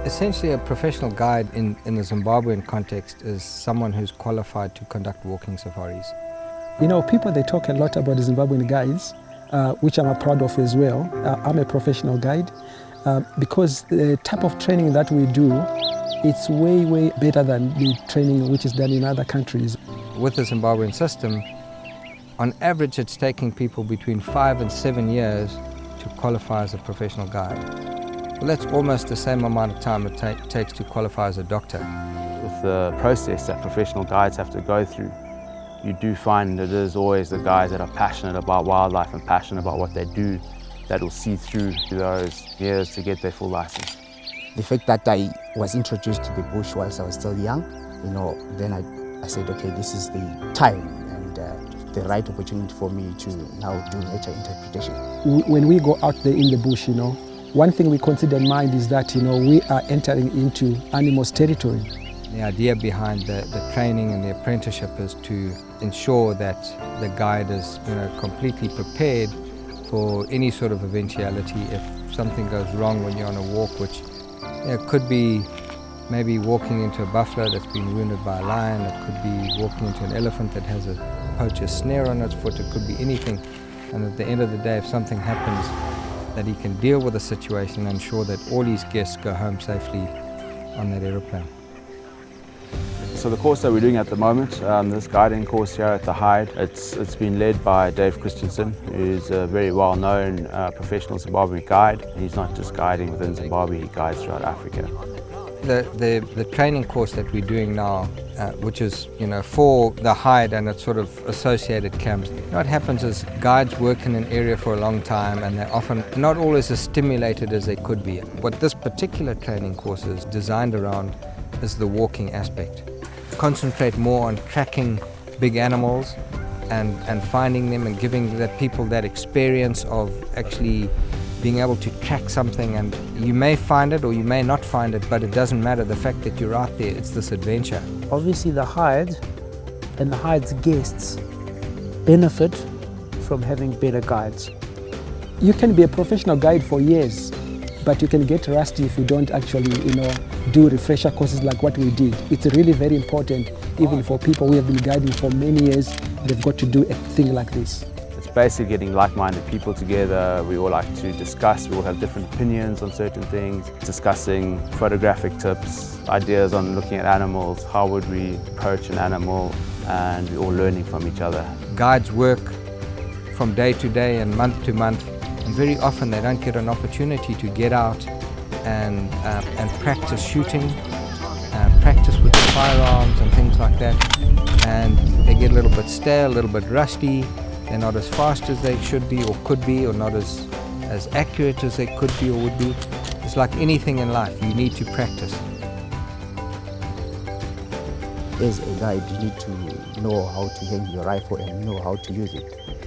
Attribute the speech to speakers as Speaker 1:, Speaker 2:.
Speaker 1: Essentially, a professional guide in the Zimbabwean context is someone who's qualified to conduct walking safaris.
Speaker 2: You know, people, they talk a lot about the Zimbabwean guides, which I'm proud of as well. I'm a professional guide because the type of training that we do, it's way, way better than the training which is done in other countries.
Speaker 1: With the Zimbabwean system, on average, it's taking people between 5 and 7 years to qualify as a professional guide. Well, that's almost the same amount of time it takes to qualify as a doctor.
Speaker 3: With the process that professional guides have to go through, you do find that it is always the guys that are passionate about wildlife and passionate about what they do that will see through those years to get their full license.
Speaker 4: The fact that I was introduced to the bush whilst I was still young, then I said, okay, this is the time and the right opportunity for me to now do nature interpretation.
Speaker 2: When we go out there in the bush, one thing we consider in mind is that, we are entering into animals' territory.
Speaker 1: The idea behind the training and the apprenticeship is to ensure that the guide is completely prepared for any sort of eventuality. If something goes wrong when you're on a walk, which could be maybe walking into a buffalo that's been wounded by a lion, it could be walking into an elephant that has a poacher's snare on its foot, it could be anything. And at the end of the day, if something happens, that he can deal with the situation and ensure that all his guests go home safely on that aeroplane.
Speaker 3: So the course that we're doing at the moment, this guiding course here at the Hyde, it's been led by Dave Christensen, who's a very well-known professional Zimbabwean guide. He's not just guiding within Zimbabwe, he guides throughout Africa.
Speaker 1: The training course that we're doing now, which is for the Hyde and its sort of associated camps, what happens is guides work in an area for a long time and they're often not always as stimulated as they could be. What this particular training course is designed around is the walking aspect. Concentrate more on tracking big animals and finding them and giving the people that experience of actually being able to track something, and you may find it or you may not find it, but it doesn't matter. The fact that you're out there, it's this adventure.
Speaker 5: Obviously the Hyde and the Hyde's guests benefit from having better guides.
Speaker 2: You can be a professional guide for years, but you can get rusty if you don't actually, do refresher courses like what we did. It's really very important, even for people who have been guiding for many years, they've got to do a thing like this.
Speaker 3: It's basically getting like-minded people together. We all like to discuss, we all have different opinions on certain things, discussing photographic tips, ideas on looking at animals, how would we approach an animal, and we're all learning from each other.
Speaker 1: Guides work from day to day and month to month, and very often they don't get an opportunity to get out and practice shooting, practice with the firearms and things like that, and they get a little bit stale, a little bit rusty. They're not as fast as they should be or could be, or not as accurate as they could be or would be. It's like anything in life, you need to practice.
Speaker 4: As a guide, you need to know how to hang your rifle and know how to use it.